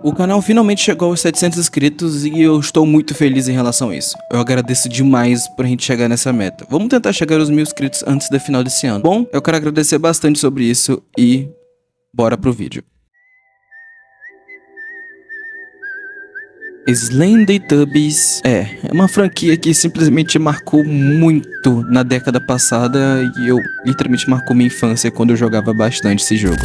O canal finalmente chegou aos 700 inscritos e eu estou muito feliz em relação a isso. Eu agradeço demais por a gente chegar nessa meta. Vamos tentar chegar aos 1000 inscritos antes do final desse ano. Bom, eu quero agradecer bastante sobre isso e bora pro vídeo. Slendytubbies é uma franquia que simplesmente marcou muito na década passada e eu literalmente marcou minha infância quando eu jogava bastante esse jogo.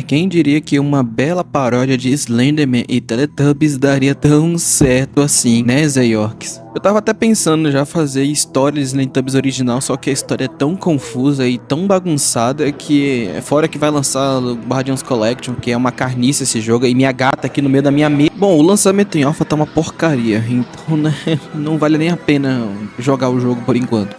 Quem diria que uma bela paródia de Slenderman e Teletubbies daria tão certo assim, né, Zyorks? Eu tava até pensando já fazer história de Slendytubbies original, só que a história é tão confusa e tão bagunçada que, fora que vai lançar o Guardians Collection, que é uma carniça esse jogo, e minha gata aqui no meio da minha mesa. Bom, o lançamento em alpha tá uma porcaria, então, né, não vale nem a pena jogar o jogo por enquanto.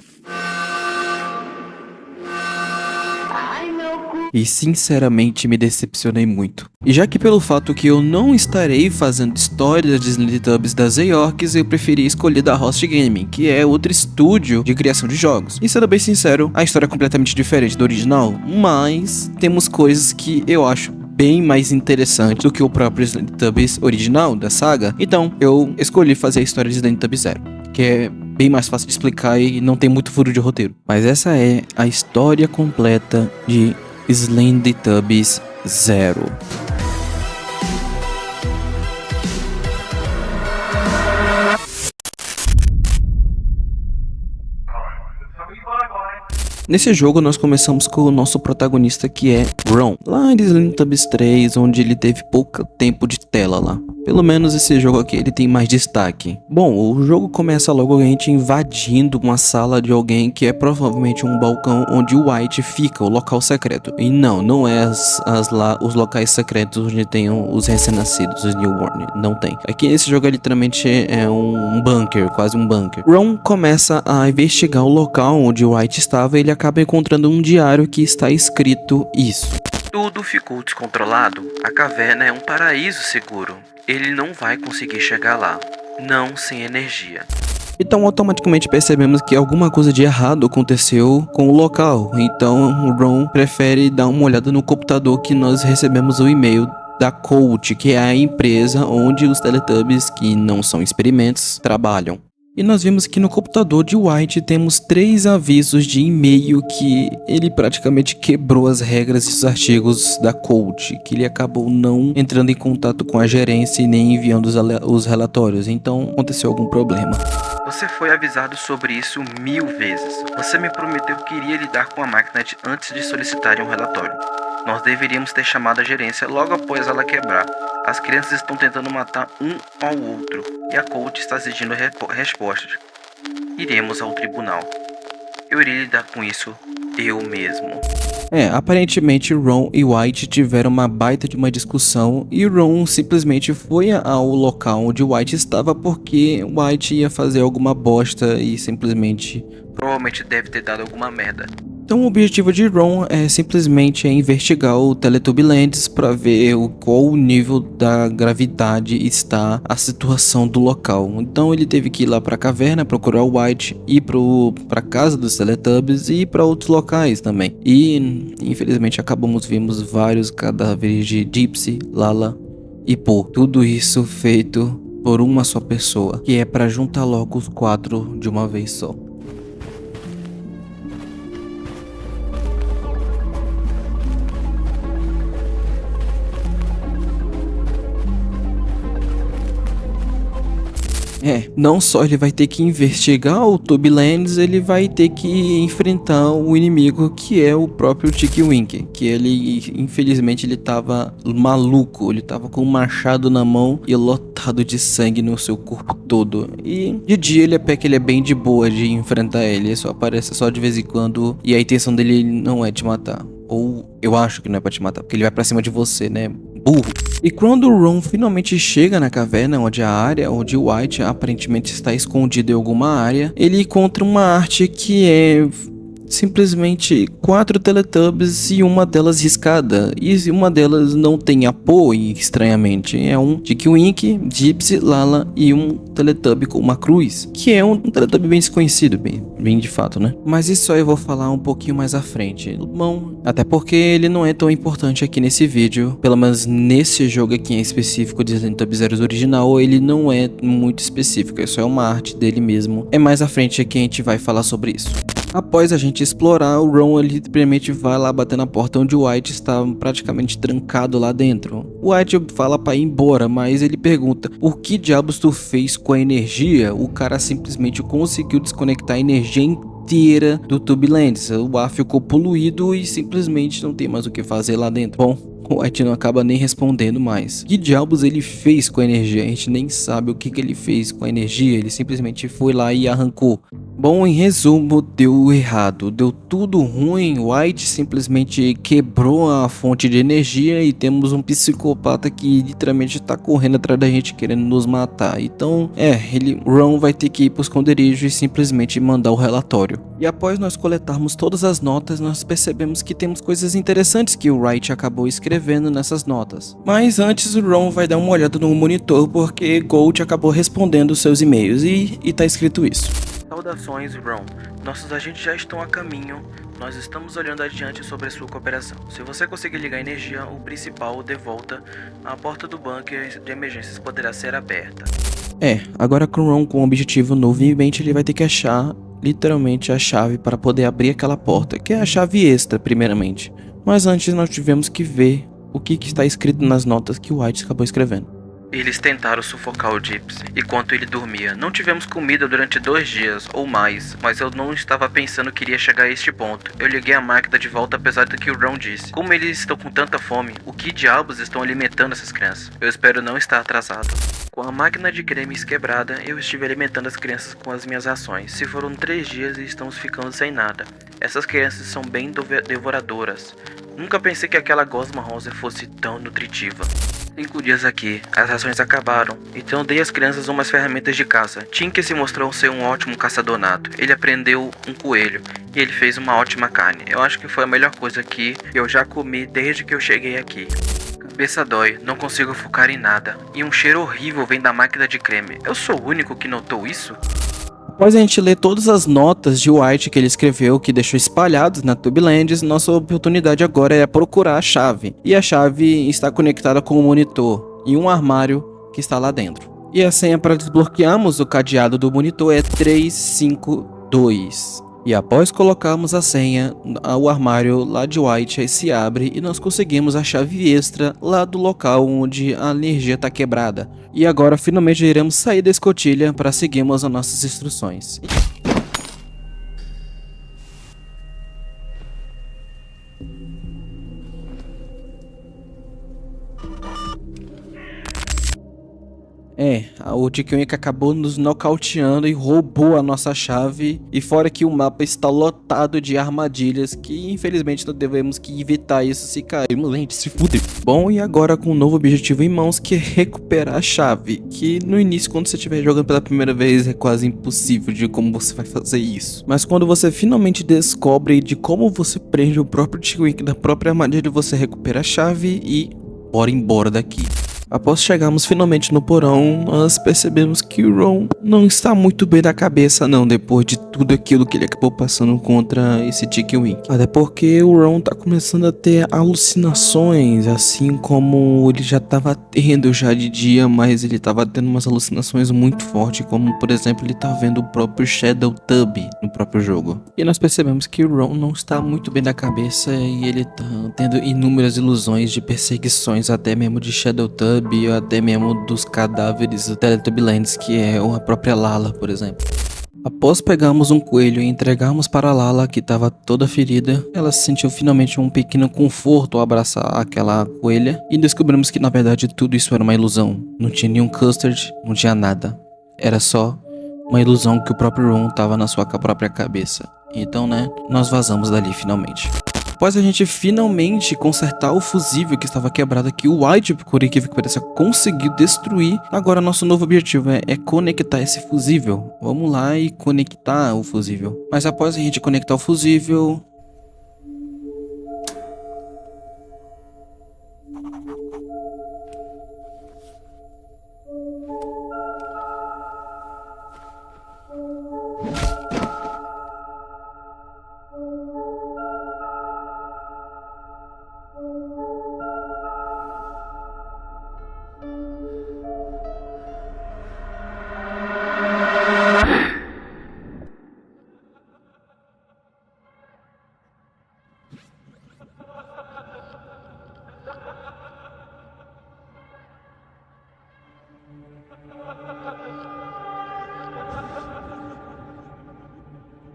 E sinceramente me decepcionei muito. E já que pelo fato que eu não estarei fazendo histórias de Slendytubbies das Zyorks, eu preferi escolher da Host Gaming, que é outro estúdio de criação de jogos. E sendo bem sincero, a história é completamente diferente do original, mas temos coisas que eu acho bem mais interessantes do que o próprio Slendytubbies original da saga. Então eu escolhi fazer a história de Slendytubbies Zero, que é bem mais fácil de explicar e não tem muito furo de roteiro. Mas essa é a história completa de Slendytubbies Zero. Nesse jogo nós começamos com o nosso protagonista, que é Ron, lá em Slendytubbies 3, onde ele teve pouco tempo de tela lá. Pelo menos esse jogo aqui ele tem mais destaque. Bom, o jogo começa logo a gente invadindo uma sala de alguém que é provavelmente um balcão onde o White fica, o local secreto. E não é os locais secretos onde tem os recém-nascidos, os newborn. Não tem. Aqui nesse jogo literalmente é um bunker, quase um bunker. Ron começa a investigar o local onde o White estava e ele acaba encontrando um diário que está escrito isso. Tudo ficou descontrolado. A caverna é um paraíso seguro. Ele não vai conseguir chegar lá, não sem energia. Então automaticamente percebemos que alguma coisa de errado aconteceu com o local. Então o Ron prefere dar uma olhada no computador que nós recebemos o e-mail da Colt, que é a empresa onde os Teletubbies, que não são experimentos, trabalham. E nós vimos que no computador de White temos 3 avisos de e-mail que ele praticamente quebrou as regras e os artigos da Colt, que ele acabou não entrando em contato com a gerência e nem enviando os relatórios, então aconteceu algum problema. Você foi avisado sobre isso 1000 vezes. Você me prometeu que iria lidar com a máquina antes de solicitarem um relatório. Nós deveríamos ter chamado a gerência logo após ela quebrar. As crianças estão tentando matar um ao outro e a Colt está exigindo respostas. Iremos ao tribunal. Eu irei lidar com isso eu mesmo. Aparentemente Ron e White tiveram uma baita de uma discussão e Ron simplesmente foi ao local onde White estava porque White ia fazer alguma bosta e simplesmente provavelmente deve ter dado alguma merda. Então o objetivo de Ron é simplesmente investigar o Teletubbylands para ver qual o nível da gravidade está a situação do local. Então ele teve que ir lá para a caverna, procurar o White, ir para casa dos Teletubbies e ir para outros locais também. E infelizmente vimos vários cadáveres de Gypsy, Lala e Po. Tudo isso feito por uma só pessoa, que é para juntar logo os 4 de uma vez só. Não só ele vai ter que investigar o Tubbylands, ele vai ter que enfrentar o inimigo que é o próprio Tinky Winky, que ele, infelizmente, ele tava maluco, ele tava com um machado na mão e lotado de sangue no seu corpo todo. E de dia ele é bem de boa de enfrentar ele só aparece só de vez em quando e a intenção dele não é te matar. Ou eu acho que não é pra te matar, porque ele vai pra cima de você, né? Burro. E quando o Ron finalmente chega na caverna, onde a área onde o White aparentemente está escondido em alguma área, ele encontra uma arte que é simplesmente 4 Teletubbies e uma delas riscada. E uma delas não tem apoio, estranhamente. É um Tinky Winky, Gypsy, Lala e um Teletubby com uma cruz, que é um Teletubby bem desconhecido, bem de fato, né? Mas isso aí eu vou falar um pouquinho mais à frente. Bom, até porque ele não é tão importante aqui nesse vídeo, pelo menos nesse jogo aqui em específico de Teletubbies Heroes original, ele não é muito específico, é só uma arte dele mesmo. É mais à frente que a gente vai falar sobre isso. Após a gente explorar, o Ron ele simplesmente vai lá bater na porta onde o White está praticamente trancado lá dentro. O White fala pra ir embora, mas ele pergunta: o que diabos tu fez com a energia? O cara simplesmente conseguiu desconectar a energia inteira do Tubelands. O ar ficou poluído e simplesmente não tem mais o que fazer lá dentro. Bom, o White não acaba nem respondendo mais. Que diabos ele fez com a energia? A gente nem sabe o que ele fez com a energia. Ele simplesmente foi lá e arrancou. Bom, em resumo, deu errado. Deu tudo ruim. White simplesmente quebrou a fonte de energia e temos um psicopata que literalmente tá correndo atrás da gente querendo nos matar. Então, Ron vai ter que ir pro esconderijo e simplesmente mandar o relatório. E após nós coletarmos todas as notas, nós percebemos que temos coisas interessantes que o Wright acabou escrevendo nessas notas. Mas antes o Ron vai dar uma olhada no monitor porque Gold acabou respondendo seus e-mails e tá escrito isso. Saudações, Ron. Nossos agentes já estão a caminho. Nós estamos olhando adiante sobre a sua cooperação. Se você conseguir ligar a energia, o principal de volta, a porta do bunker de emergências poderá ser aberta. Agora com o Ron com um objetivo novo em mente, ele vai ter que achar literalmente a chave para poder abrir aquela porta, que é a chave extra primeiramente. Mas antes nós tivemos que ver o que está escrito nas notas que o White acabou escrevendo. Eles tentaram sufocar o Gypsy enquanto ele dormia. Não tivemos comida durante 2 dias ou mais, mas eu não estava pensando que iria chegar a este ponto. Eu liguei a máquina de volta apesar do que o Ron disse. Como eles estão com tanta fome, o que diabos estão alimentando essas crianças? Eu espero não estar atrasado. Com a máquina de cremes quebrada, eu estive alimentando as crianças com as minhas ações. Se foram 3 dias e estamos ficando sem nada. Essas crianças são bem devoradoras. Nunca pensei que aquela gosma rosa fosse tão nutritiva. 5 dias aqui, as rações acabaram, então dei às crianças umas ferramentas de caça. Tinky se mostrou ser um ótimo caçador nato. Ele aprendeu um coelho e ele fez uma ótima carne. Eu acho que foi a melhor coisa que eu já comi desde que eu cheguei aqui. Cabeça dói, não consigo focar em nada. E um cheiro horrível vem da máquina de creme. Eu sou o único que notou isso? Após a gente ler todas as notas de White que ele escreveu, que deixou espalhadas na Tubelands, nossa oportunidade agora é procurar a chave. E a chave está conectada com o monitor e um armário que está lá dentro. E a senha para desbloquearmos o cadeado do monitor é 352. E após colocarmos a senha, o armário lá de White se abre e nós conseguimos a chave extra lá do local onde a energia está quebrada. E agora finalmente iremos sair da escotilha para seguirmos as nossas instruções. O Tinky Winky acabou nos nocauteando e roubou a nossa chave. E fora que o mapa está lotado de armadilhas que infelizmente nós devemos que evitar isso se cairmos. Gente, se fuder. Bom, e agora com um novo objetivo em mãos, que é recuperar a chave. Que no início, quando você estiver jogando pela primeira vez, é quase impossível de como você vai fazer isso. Mas quando você finalmente descobre de como você prende o próprio Tinky Winky da própria armadilha, você recupera a chave e bora embora daqui. Após chegarmos finalmente no porão, nós percebemos que o Ron não está muito bem da cabeça não, depois de tudo aquilo que ele acabou passando contra esse Tinky Winky. Até porque o Ron tá começando a ter alucinações, assim como ele já estava tendo já de dia, mas ele estava tendo umas alucinações muito fortes, como por exemplo ele tá vendo o próprio Shadow Tubby no próprio jogo. E nós percebemos que o Ron não está muito bem da cabeça e ele tá tendo inúmeras ilusões de perseguições, até mesmo de Shadow Tubby, ou até mesmo dos cadáveres do Teletubbylands, que é a própria Lala, por exemplo. Após pegarmos um coelho e entregarmos para a Lala, que estava toda ferida, ela sentiu finalmente um pequeno conforto ao abraçar aquela coelha, e descobrimos que na verdade tudo isso era uma ilusão. Não tinha nenhum custard, não tinha nada. Era só uma ilusão que o próprio Ron estava na sua própria cabeça. Então, nós vazamos dali finalmente. Após a gente finalmente consertar o fusível que estava quebrado, que o White, por incrível que pareça, conseguiu destruir, agora nosso novo objetivo é conectar esse fusível. Vamos lá e conectar o fusível. Mas após a gente conectar o fusível...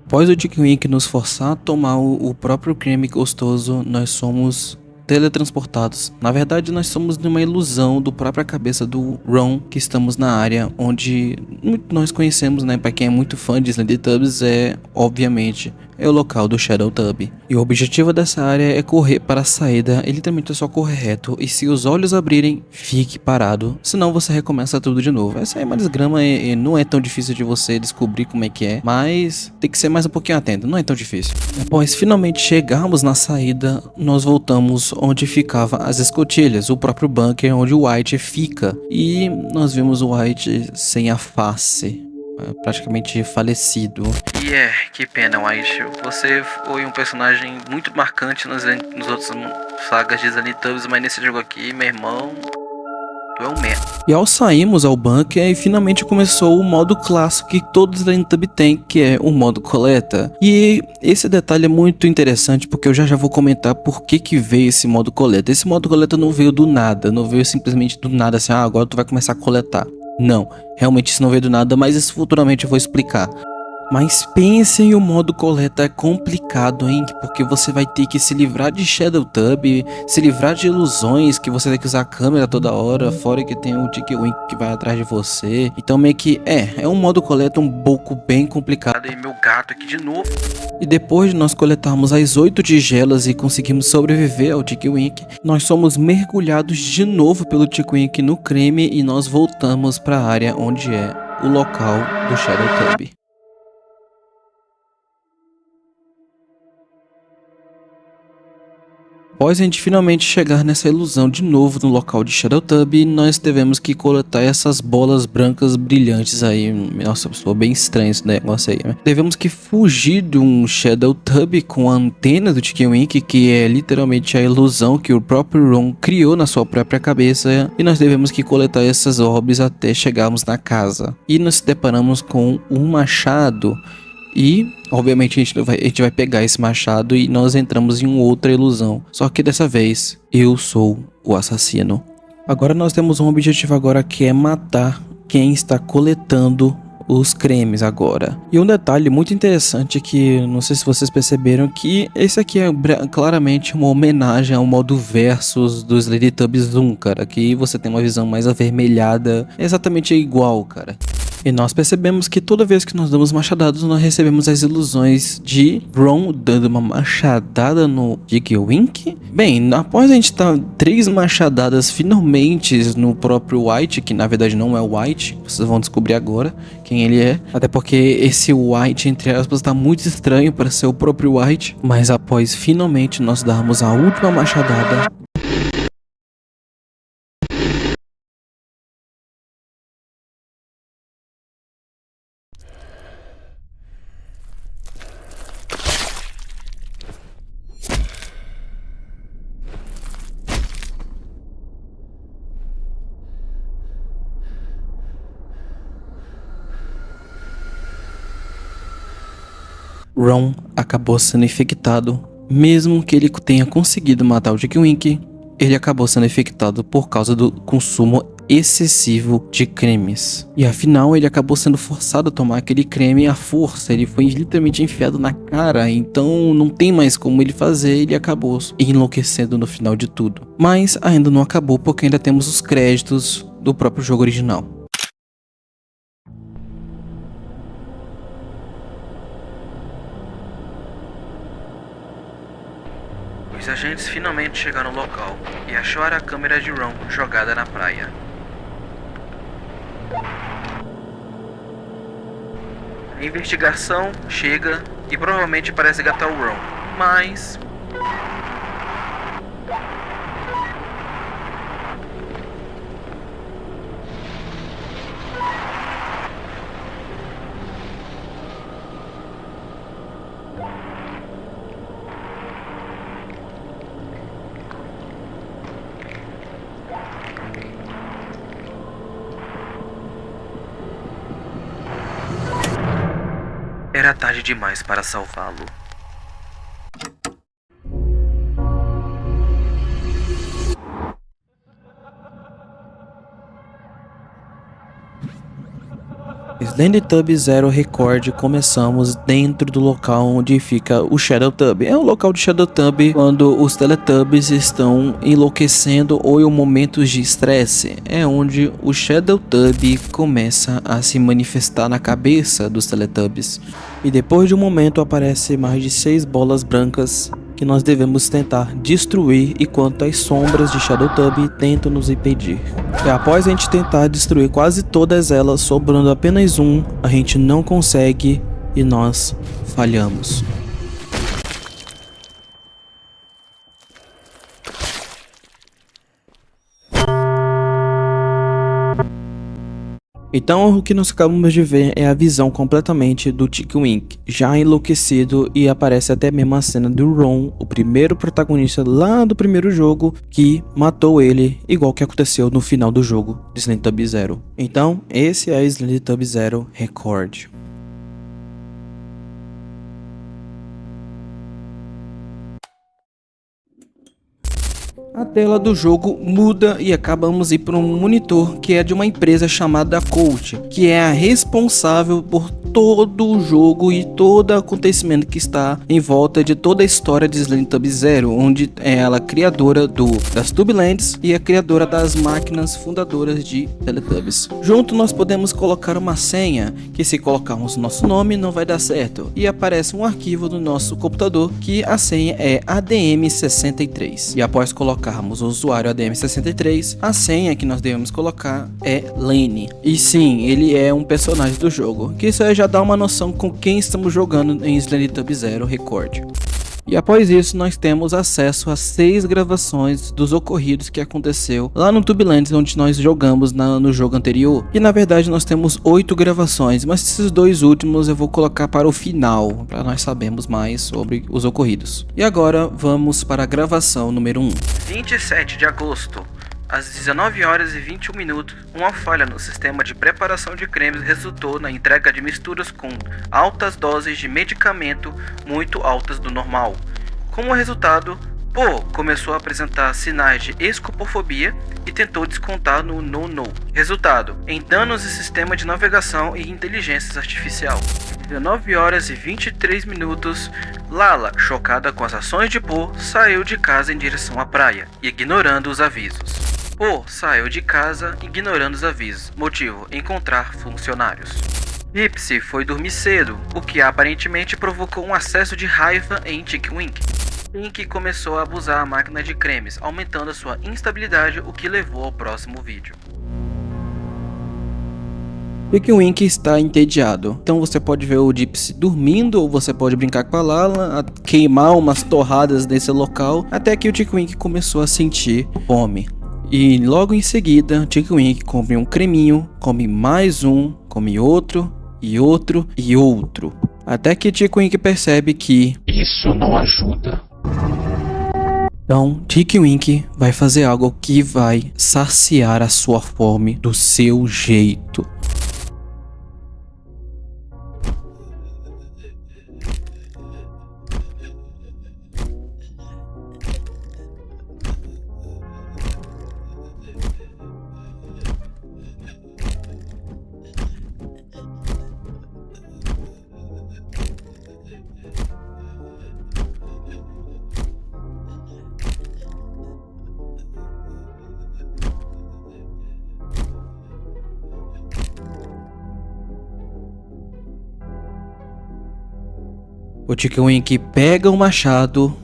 Após o Chicken Wing nos forçar a tomar o próprio creme gostoso, nós somos teletransportados. Na verdade, nós somos numa ilusão do própria cabeça do Ron, que estamos na área onde nós conhecemos, né? Para quem é muito fã de Slendytubbies, obviamente o local do Shadow Tub. E o objetivo dessa área é correr para a saída, e literalmente é só correr reto, e se os olhos abrirem, fique parado, senão você recomeça tudo de novo. Essa é uma desgrama e não é tão difícil de você descobrir como é que é, mas tem que ser mais um pouquinho atento, não é tão difícil. Após finalmente chegarmos na saída, nós voltamos onde ficava as escotilhas, o próprio bunker onde o White fica, e nós vimos o White sem a face, praticamente falecido. E que pena, White. Você foi um personagem muito marcante nos outros sagas de Slendytubbies, mas nesse jogo aqui, meu irmão, tu é um merda. E ao sairmos ao bunker, e finalmente começou o modo clássico que todos os Slendytubbies têm, que é o modo coleta. E esse detalhe é muito interessante, porque eu já vou comentar por que veio esse modo coleta. Esse modo coleta não veio do nada, não veio simplesmente do nada assim, agora tu vai começar a coletar. Não, realmente isso não veio do nada, mas isso futuramente eu vou explicar. Mas pensem, o modo coleta é complicado, hein? Porque você vai ter que se livrar de Shadow Tub, se livrar de ilusões, que você tem que usar a câmera toda hora, fora que tem o Chicken Wing que vai atrás de você. Então meio que é um modo coleta um pouco bem complicado. E meu gato aqui de novo. E depois de nós coletarmos as 8 tigelas e conseguimos sobreviver ao Chicken Wing, nós somos mergulhados de novo pelo Chicken Wing no creme e nós voltamos para a área onde é o local do Shadow Tub. Após a gente finalmente chegar nessa ilusão de novo no local de Shadow Tub, nós devemos que coletar essas bolas brancas brilhantes aí. Nossa, ficou bem estranho esse negócio aí, né? Devemos que fugir de um Shadow Tub com a antena do Chicken Wing, que é literalmente a ilusão que o próprio Ron criou na sua própria cabeça. E nós devemos que coletar essas orbes até chegarmos na casa. E nos deparamos com um machado. E, obviamente, a gente vai pegar esse machado e nós entramos em uma outra ilusão. Só que dessa vez, eu sou o assassino. Agora nós temos um objetivo agora que é matar quem está coletando os cremes agora. E um detalhe muito interessante que, não sei se vocês perceberam, que esse aqui é claramente uma homenagem ao modo versus do Slendytubbies 1, cara. Que você tem uma visão mais avermelhada, é exatamente igual, cara. E nós percebemos que toda vez que nós damos machadadas, nós recebemos as ilusões de Ron dando uma machadada no Chicken Wing. Bem, após a gente dar 3 machadadas finalmente no próprio White, que na verdade não é o White, vocês vão descobrir agora quem ele é. Até porque esse White, entre aspas, tá muito estranho para ser o próprio White. Mas após finalmente nós darmos a última machadada, Ron acabou sendo infectado. Mesmo que ele tenha conseguido matar o Chicken Wing, ele acabou sendo infectado por causa do consumo excessivo de cremes. E afinal, ele acabou sendo forçado a tomar aquele creme à força. Ele foi literalmente enfiado na cara, então não tem mais como ele fazer. Ele acabou enlouquecendo no final de tudo. Mas ainda não acabou, porque ainda temos os créditos do próprio jogo original. Os agentes finalmente chegaram no local e acharam a câmera de Ron jogada na praia. A investigação chega e provavelmente parece resgatar o Ron, mas... era tarde demais para salvá-lo. Slendytub Zero Record, começamos dentro do local onde fica o Shadow Tub. É o local de Shadow Tub quando os Teletubbies estão enlouquecendo ou em momentos de estresse. É onde o Shadow Tub começa a se manifestar na cabeça dos Teletubbies. E depois de um momento aparece mais de 6 bolas brancas que nós devemos tentar destruir enquanto as sombras de Shadow Tub tentam nos impedir. E após a gente tentar destruir quase todas elas, sobrando apenas um, a gente não consegue e nós falhamos. Então o que nós acabamos de ver é a visão completamente do Tinky Winky, já enlouquecido, e aparece até mesmo a cena do Ron, o primeiro protagonista lá do primeiro jogo, que matou ele, igual que aconteceu no final do jogo de Slendytub Zero. Então esse é Slendytub Zero Record. A tela do jogo muda e acabamos ir para um monitor que é de uma empresa chamada Colt, que é a responsável por todo o jogo e todo o acontecimento que está em volta de toda a história de Slendytub Zero, onde é ela criadora das Tublands e a criadora das máquinas fundadoras de Teletubbies. Junto nós podemos colocar uma senha, que se colocarmos nosso nome não vai dar certo, e aparece um arquivo no nosso computador que a senha é ADM63, e após colocarmos o usuário ADM63, a senha que nós devemos colocar é Lenny. E sim, ele é um personagem do jogo, que isso aí já dá uma noção com quem estamos jogando em Slendytub Zero Record. E após isso nós temos acesso a 6 gravações dos ocorridos que aconteceu lá no Tublands, onde nós jogamos no jogo anterior. E na verdade nós temos 8 gravações, mas esses 2 últimos eu vou colocar para o final, para nós sabermos mais sobre os ocorridos. E agora vamos para a gravação número 1. 27 de agosto. Às 19 horas e 21 minutos, uma falha no sistema de preparação de cremes resultou na entrega de misturas com altas doses de medicamento muito altas do normal. Como resultado, Po começou a apresentar sinais de escopofobia e tentou descontar no No. Resultado, em danos em sistema de navegação e inteligência artificial. 19 horas e 23 minutos, Lala, chocada com as ações de Po, saiu de casa em direção à praia, ignorando os avisos. Po saiu de casa ignorando os avisos, motivo: encontrar funcionários. Pipsy foi dormir cedo, o que aparentemente provocou um acesso de raiva em Tinky Winky. Tinky começou a abusar a máquina de cremes, aumentando a sua instabilidade, o que levou ao próximo vídeo. Tinky Winky está entediado, então você pode ver o Dipsy dormindo, ou você pode brincar com a Lala, queimar umas torradas nesse local, até que o Tinky Winky começou a sentir fome. E logo em seguida, Tinky Winky come um creminho, come mais um, come outro, e outro, e outro. Até que Tinky Winky percebe que isso não ajuda. Então, Tinky Winky vai fazer algo que vai saciar a sua fome do seu jeito. O Tinky Winky pega o machado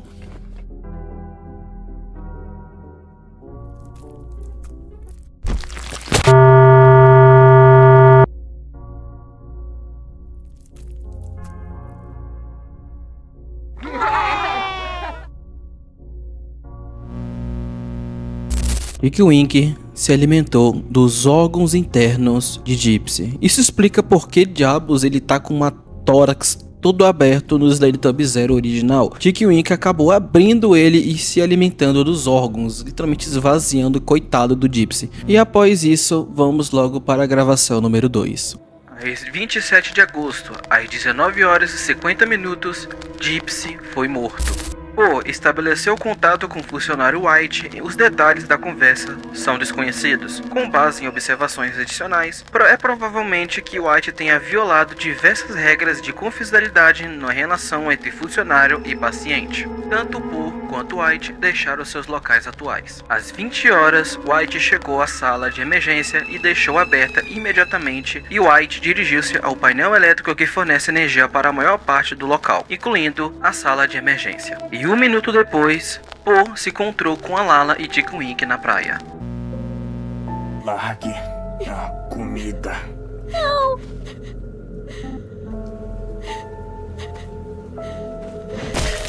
Tinky Winky se alimentou dos órgãos internos de Gypsy. Isso explica por que diabos ele tá com uma tórax todo aberto no Teletubbies Zero original. Tinky Winky acabou abrindo ele e se alimentando dos órgãos, literalmente esvaziando o coitado do Gypsy. E após isso, vamos logo para a gravação número 2. Às 27 de agosto, às 19 horas e 50 minutos, Gypsy foi morto. Po estabeleceu contato com o funcionário White e os detalhes da conversa são desconhecidos. Com base em observações adicionais, é provavelmente que White tenha violado diversas regras de confidencialidade na relação entre funcionário e paciente. Tanto Po quanto White deixaram seus locais atuais. Às 20 horas, White chegou à sala de emergência e deixou aberta imediatamente, e White dirigiu-se ao painel elétrico que fornece energia para a maior parte do local, incluindo a sala de emergência. E 1 minuto depois, Po se encontrou com a Lala e Tinky Winky na praia. Largue a comida. Não!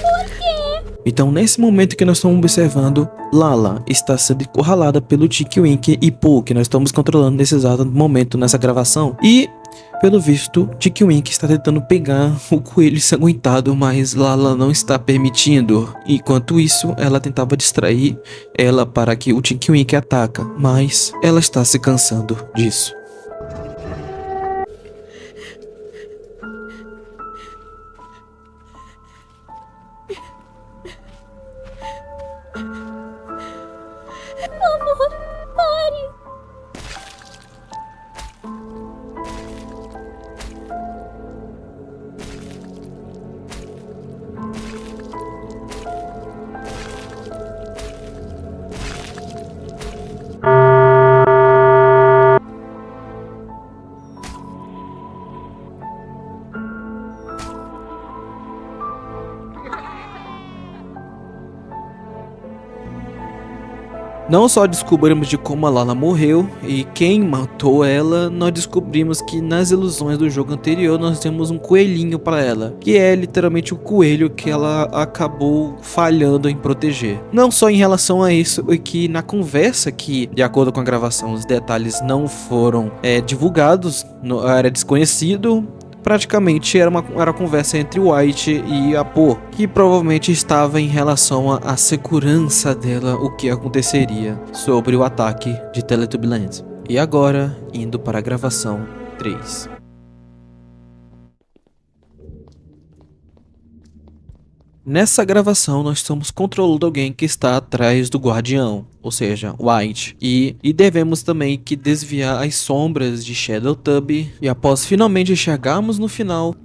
Por quê? Então, nesse momento que nós estamos observando, Lala está sendo encurralada pelo Tinky Winky e Po, que nós estamos controlando nesse exato momento nessa gravação. E, pelo visto, Tinky Winky está tentando pegar o coelho ensanguentado, mas Lala não está permitindo. Enquanto isso, ela tentava distrair ela para que o Tinky Winky ataque, mas ela está se cansando disso. Amor, pare! Não só descobrimos de como a Lala morreu e quem matou ela, nós descobrimos que nas ilusões do jogo anterior nós temos um coelhinho para ela, que é literalmente o coelho que ela acabou falhando em proteger. Não só em relação a isso, é que na conversa que, de acordo com a gravação, os detalhes não foram divulgados, era desconhecido. Praticamente era uma conversa entre White e a Po, que provavelmente estava em relação à segurança dela, o que aconteceria sobre o ataque de Teletubbyland. E agora, indo para a gravação 3. Nessa gravação nós estamos controlando alguém que está atrás do guardião, ou seja, White, e devemos também que desviar as sombras de Shadow Tubby, e após finalmente chegarmos no final,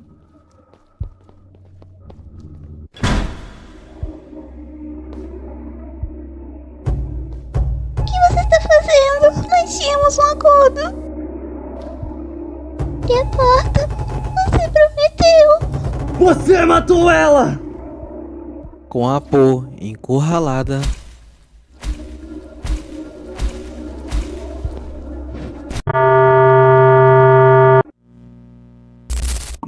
O que você está fazendo? Nós tínhamos um acordo. E a porta? Você prometeu. Você matou ela! com a Po encurralada,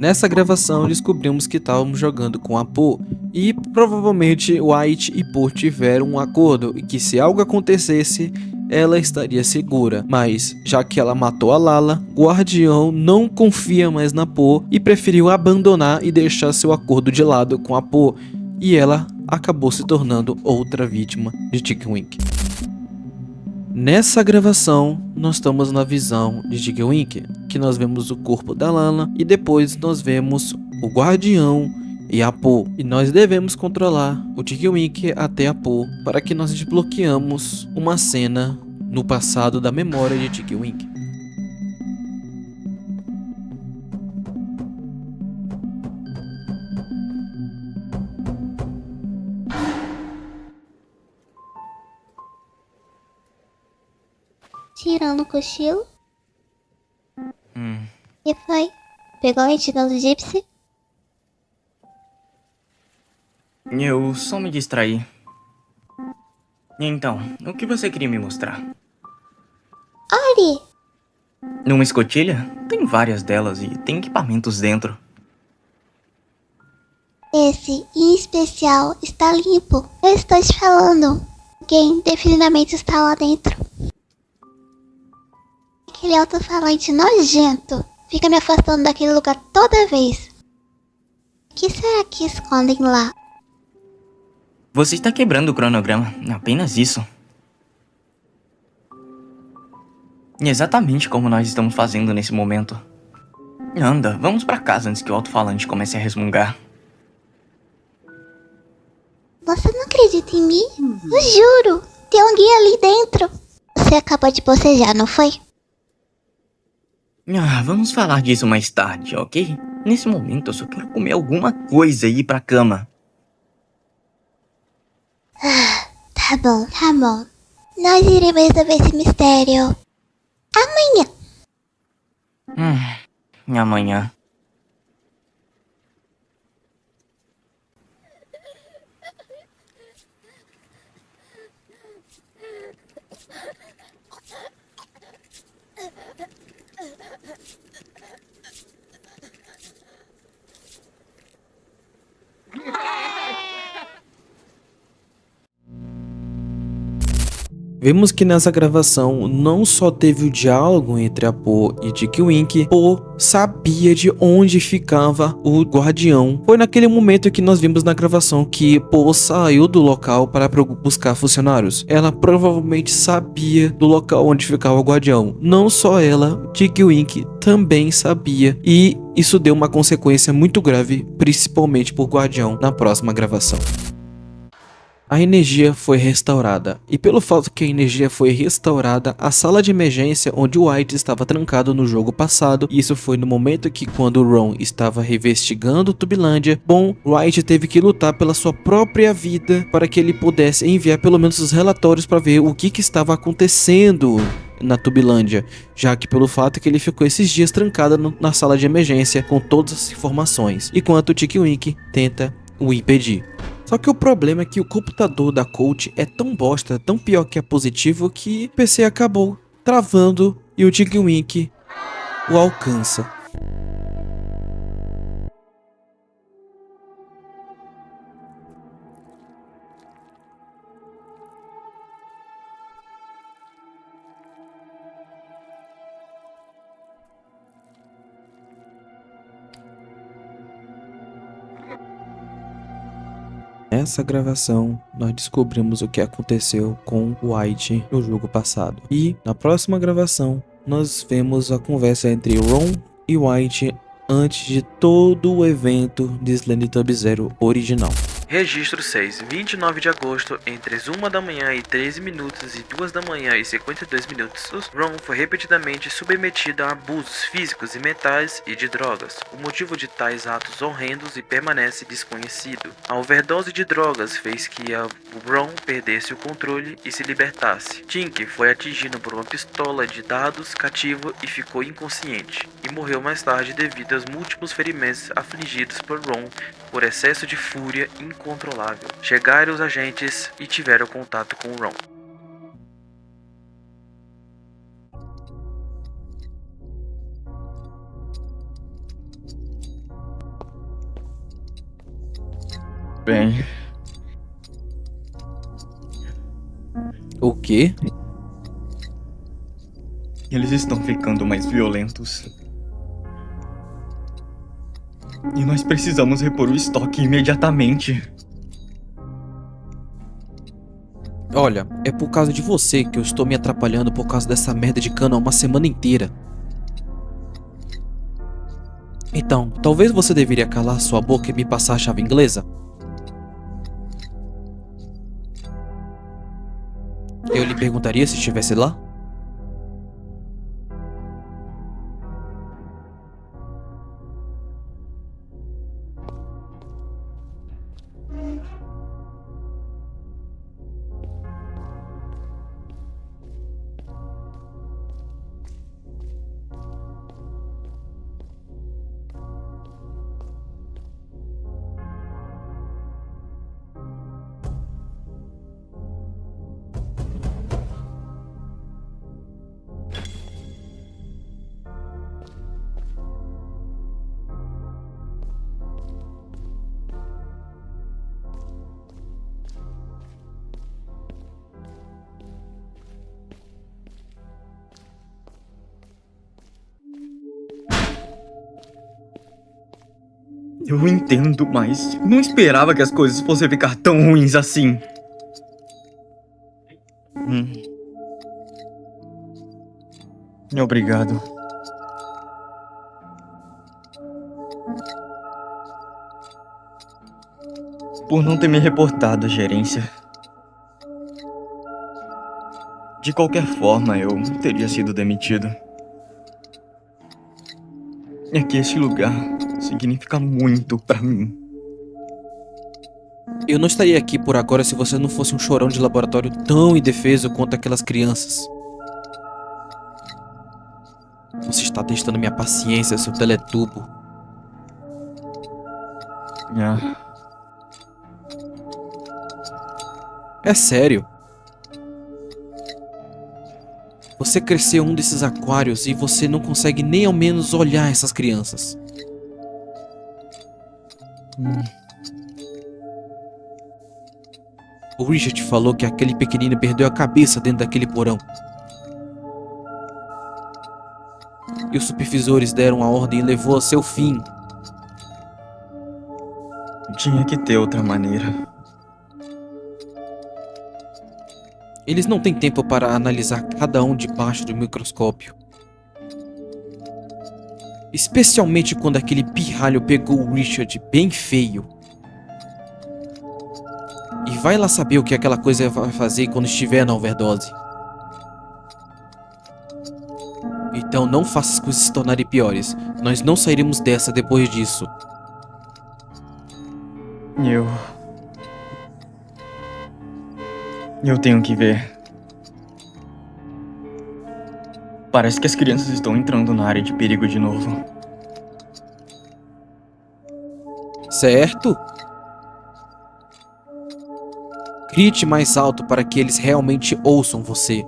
nessa gravação descobrimos que estávamos jogando com a Po e provavelmente White e Po tiveram um acordo e que se algo acontecesse ela estaria segura, mas já que ela matou a Lala, o guardião não confia mais na Po e preferiu abandonar e deixar seu acordo de lado com a Po, e ela acabou se tornando outra vítima de Tinky Winky. Nessa gravação, nós estamos na visão de Tinky Winky, que nós vemos o corpo da Lala e depois nós vemos o guardião e a Po. E nós devemos controlar o Tinky Winky até a Po para que nós desbloqueamos uma cena no passado da memória de Tinky Winky. Tirando o cochilo. E foi? Pegou a retidão do Gypsy? Eu só me distraí. Então, o que você queria me mostrar? Ori, Numa escotilha? Tem várias delas e tem equipamentos dentro. esse em especial está limpo. Eu estou te falando. Alguém definitivamente está lá dentro. Aquele alto-falante nojento fica me afastando daquele lugar toda vez. O que será que escondem lá? Você está quebrando o cronograma. Apenas isso. E exatamente como nós estamos fazendo nesse momento. Anda, vamos pra casa antes que o alto-falante comece a resmungar. Você não acredita em mim? Eu juro! Tem alguém ali dentro! Você acabou de bocejar, não foi? Vamos falar disso mais tarde, ok? Nesse momento eu só quero comer alguma coisa e ir pra cama. Tá bom, tá bom. Nós iremos resolver esse mistério amanhã. Amanhã. Vemos que nessa gravação não só teve o diálogo entre a Poe e Dick Wink, Poe sabia de onde ficava o guardião. Foi naquele momento que nós vimos na gravação que Poe saiu do local para buscar funcionários. Ela provavelmente sabia do local onde ficava o guardião. Não só ela, Dick Wink também sabia, e isso deu uma consequência muito grave, principalmente por guardião, na próxima gravação. A energia foi restaurada, e pelo fato que a energia foi restaurada, a sala de emergência onde o White estava trancado no jogo passado, isso foi no momento que quando o Ron estava revestigando Tubilândia, bom, White teve que lutar pela sua própria vida para que ele pudesse enviar pelo menos os relatórios para ver o que estava acontecendo na Tubilândia, já que pelo fato que ele ficou esses dias trancado na sala de emergência com todas as informações, enquanto o Dick Wink tenta o impedir. Só que o problema é que o computador da Colt é tão bosta, tão pior que é positivo, que o PC acabou travando e o Dick Wink o alcança. Nessa gravação, nós descobrimos o que aconteceu com o White no jogo passado. E na próxima gravação, nós vemos a conversa entre Ron e White antes de todo o evento de Slendytubbies Zero original. Registro 6, 29 de agosto, entre as 1 da manhã e 13 minutos e 2 da manhã e 52 minutos, Ron foi repetidamente submetido a abusos físicos e mentais e de drogas. O motivo de tais atos horrendos e permanece desconhecido. A overdose de drogas fez que o Ron perdesse o controle e se libertasse. Tink foi atingido por uma pistola de dardos cativo e ficou inconsciente, e morreu mais tarde devido aos múltiplos ferimentos afligidos por Ron por excesso de fúria incontrolável. Chegaram os agentes e tiveram contato com Ron. Bem, O quê? eles estão ficando mais violentos. E nós precisamos repor o estoque imediatamente. Olha, é por causa de você que eu estou me atrapalhando por causa dessa merda de cano há uma semana inteira. Então, talvez você deveria calar sua boca e me passar a chave inglesa? Eu lhe perguntaria se estivesse lá? Eu entendo, mas não esperava que as coisas fossem ficar tão ruins assim. Obrigado. Por não ter me reportado, gerência. De qualquer forma, eu teria sido demitido. É que este lugar significa muito pra mim. Eu não estaria aqui por agora se você não fosse um chorão de laboratório tão indefeso quanto aquelas crianças. Você está testando minha paciência, seu teletubo. É sério. Você cresceu um desses aquários e você não consegue nem ao menos olhar essas crianças. O Richard falou que aquele pequenino perdeu a cabeça dentro daquele porão. E os supervisores deram a ordem e levou a seu fim. Tinha que ter outra maneira. Eles não têm tempo para analisar cada um debaixo do microscópio. Especialmente quando aquele pirralho pegou o Richard bem feio. E vai lá saber o que aquela coisa vai fazer quando estiver na overdose. Então não faça as coisas se tornarem piores. Nós não sairemos dessa depois disso. Eu tenho que ver. Parece que as crianças estão entrando na área de perigo de novo. Certo? Grite mais alto para que eles realmente ouçam você.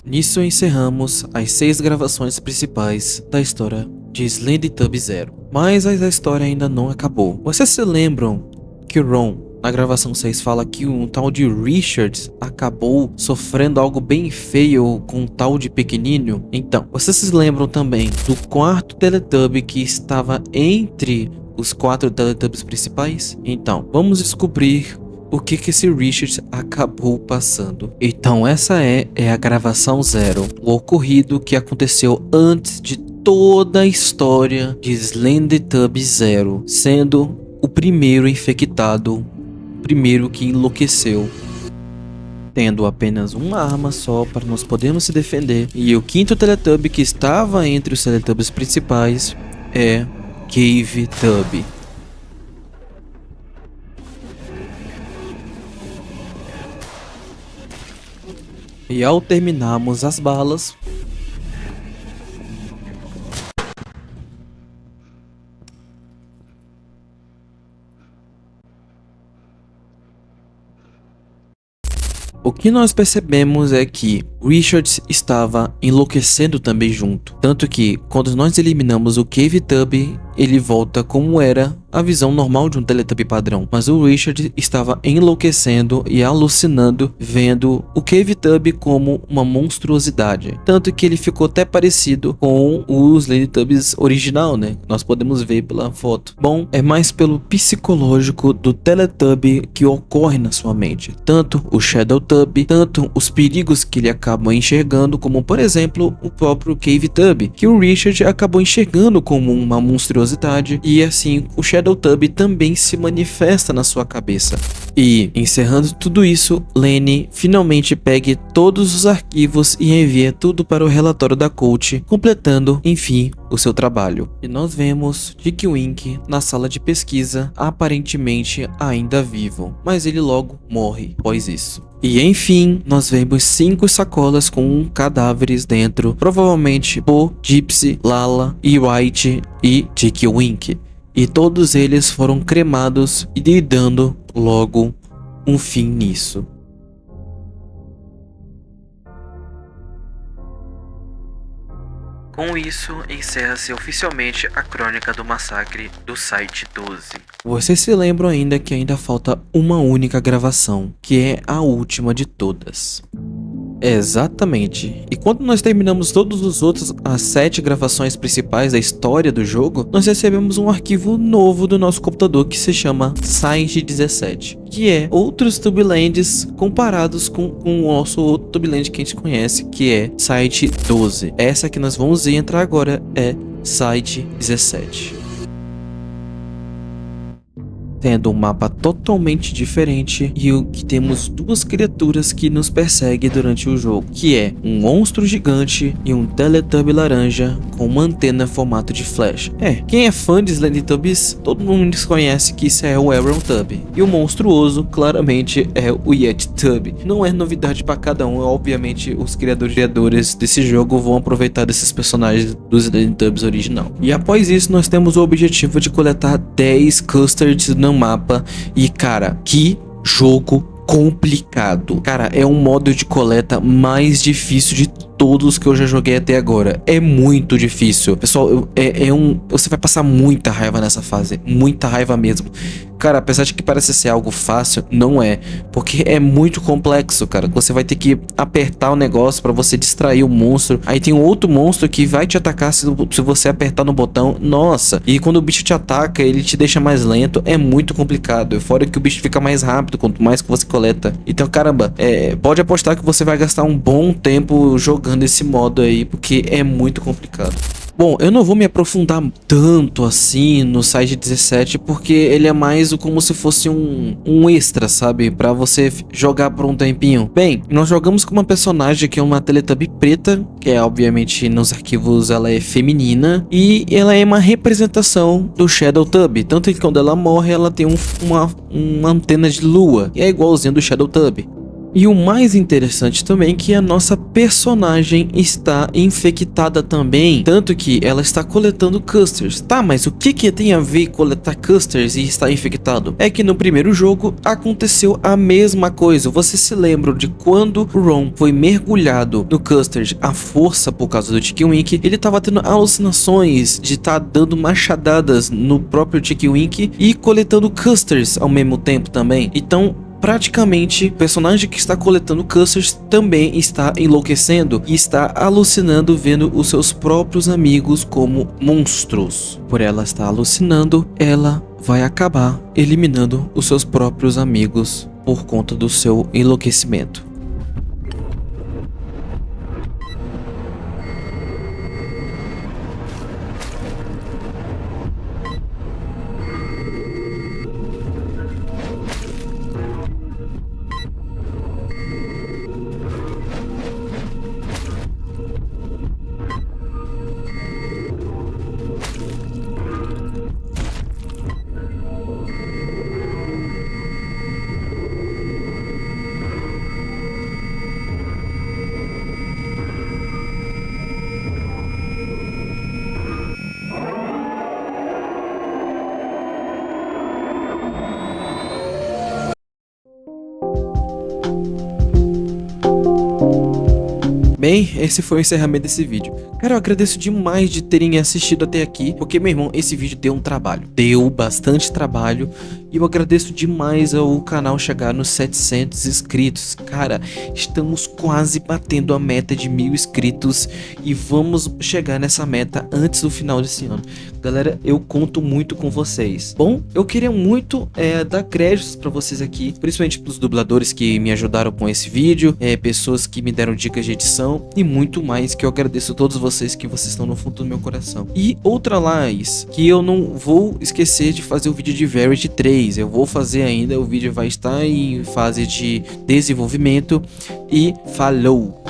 Nisso encerramos as 6 gravações principais da história de Slendytubby Zero. Mas a história ainda não acabou. Vocês se lembram que o Ron, na gravação 6, fala que um tal de Richard acabou sofrendo algo bem feio com um tal de pequenino? Então, vocês se lembram também do quarto Teletubby que estava entre os 4 Teletubbies principais? Então, vamos descobrir o que esse Richard acabou passando. Então essa é a gravação 0, o ocorrido que aconteceu antes de toda a história de Slendytubby Zero, sendo o primeiro infectado, o primeiro que enlouqueceu, tendo apenas uma arma só para nós podermos se defender. E o quinto Teletubby que estava entre os Teletubbies principais é Cavetubby. E ao terminarmos as balas, o que nós percebemos é que Richard estava enlouquecendo também junto. Tanto que, quando nós eliminamos o Cavetubby, ele volta como era a visão normal de um Teletubby padrão. Mas o Richard estava enlouquecendo e alucinando, vendo o Cavetubby como uma monstruosidade. Tanto que ele ficou até parecido com os Slendytubbies original, né? Nós podemos ver pela foto. Bom, é mais pelo psicológico do Teletubby que ocorre na sua mente. Tanto o Shadowtubby, tanto os perigos que ele acaba enxergando, como por exemplo o próprio Cavetubby, que o Richard acabou enxergando como uma monstruosidade, e assim o Shadowtubby também se manifesta na sua cabeça. E encerrando tudo isso, Lenny finalmente pega todos os arquivos e envia tudo para o relatório da coach, completando enfim o seu trabalho. E nós vemos Dick Wink na sala de pesquisa, aparentemente ainda vivo, mas ele logo morre após isso. E enfim, nós vemos 5 sacolas com cadáveres dentro, provavelmente Bo, Gypsy, Lala, White e Dick Wink. E todos eles foram cremados e dando logo um fim nisso. Com isso, encerra-se oficialmente a crônica do massacre do Site 12. Vocês se lembram ainda que ainda falta uma única gravação, que é a última de todas. Exatamente. E quando nós terminamos todos os outros, as 7 gravações principais da história do jogo, nós recebemos um arquivo novo do nosso computador que se chama Site 17, que é outros Tublands comparados com o nosso outro Tubland que a gente conhece, que é Site 12. Essa que nós vamos entrar agora é Site 17. Tendo um mapa totalmente diferente e o que temos duas criaturas que nos perseguem durante o jogo, que é um monstro gigante e um Teletubby laranja com uma antena em formato de flash. Quem é fã de Slendytubbies, todo mundo conhece que isso é o Aeron Tubby. E o monstruoso, claramente, é o Yeti Tubby. Não é novidade para cada um, obviamente os criadores desse jogo vão aproveitar desses personagens dos Slendytubbies original. E após isso nós temos o objetivo de coletar 10 custards no mapa e cara, que jogo complicado. Cara, é um modo de coleta mais difícil de todos que eu já joguei até agora. É muito difícil. Pessoal, você vai passar muita raiva nessa fase. Muita raiva mesmo. Cara, apesar de que parece ser algo fácil, não é. Porque é muito complexo, cara. Você vai ter que apertar o negócio pra você distrair o monstro. Aí tem um outro monstro que vai te atacar se você apertar no botão. Nossa. E quando o bicho te ataca, ele te deixa mais lento. É muito complicado. Fora que o bicho fica mais rápido quanto mais que você coleta. Então, caramba, pode apostar que você vai gastar um bom tempo jogando esse modo aí, porque é muito complicado. Bom, eu não vou me aprofundar tanto assim no Site 17, porque ele é mais como se fosse um extra, sabe? Pra você jogar por um tempinho. Bem, nós jogamos com uma personagem que é uma Teletubby preta, que é obviamente nos arquivos ela é feminina, e ela é uma representação do Shadow Tubby, tanto que quando ela morre ela tem uma antena de lua, e é igualzinho do Shadow Tubby. E o mais interessante também é que a nossa personagem está infectada também, tanto que ela está coletando custards. Tá, mas o que tem a ver coletar custards e estar infectado? É que no primeiro jogo aconteceu a mesma coisa. Você se lembra de quando o Ron foi mergulhado no custard à força por causa do Tinky Winky? Ele estava tendo alucinações de estar dando machadadas no próprio Tinky Winky e coletando custards ao mesmo tempo também. Então, praticamente, o personagem que está coletando custards também está enlouquecendo e está alucinando vendo os seus próprios amigos como monstros. Por ela estar alucinando, ela vai acabar eliminando os seus próprios amigos por conta do seu enlouquecimento. Bem, esse foi o encerramento desse vídeo. Cara, eu agradeço demais de terem assistido até aqui, porque, meu irmão, esse vídeo deu um trabalho. Deu bastante trabalho. E eu agradeço demais ao canal chegar nos 700 inscritos. Cara, estamos quase batendo a meta de 1000 inscritos. E vamos chegar nessa meta antes do final desse ano. Galera, eu conto muito com vocês. Bom, eu queria muito dar créditos pra vocês aqui, principalmente pros dubladores que me ajudaram com esse vídeo, pessoas que me deram dicas de edição e muito mais, que eu agradeço a todos vocês, que vocês estão no fundo do meu coração. E outra mais, que eu não vou esquecer de fazer o vídeo de Verity 3, eu vou fazer ainda, o vídeo vai estar em fase de desenvolvimento e falou!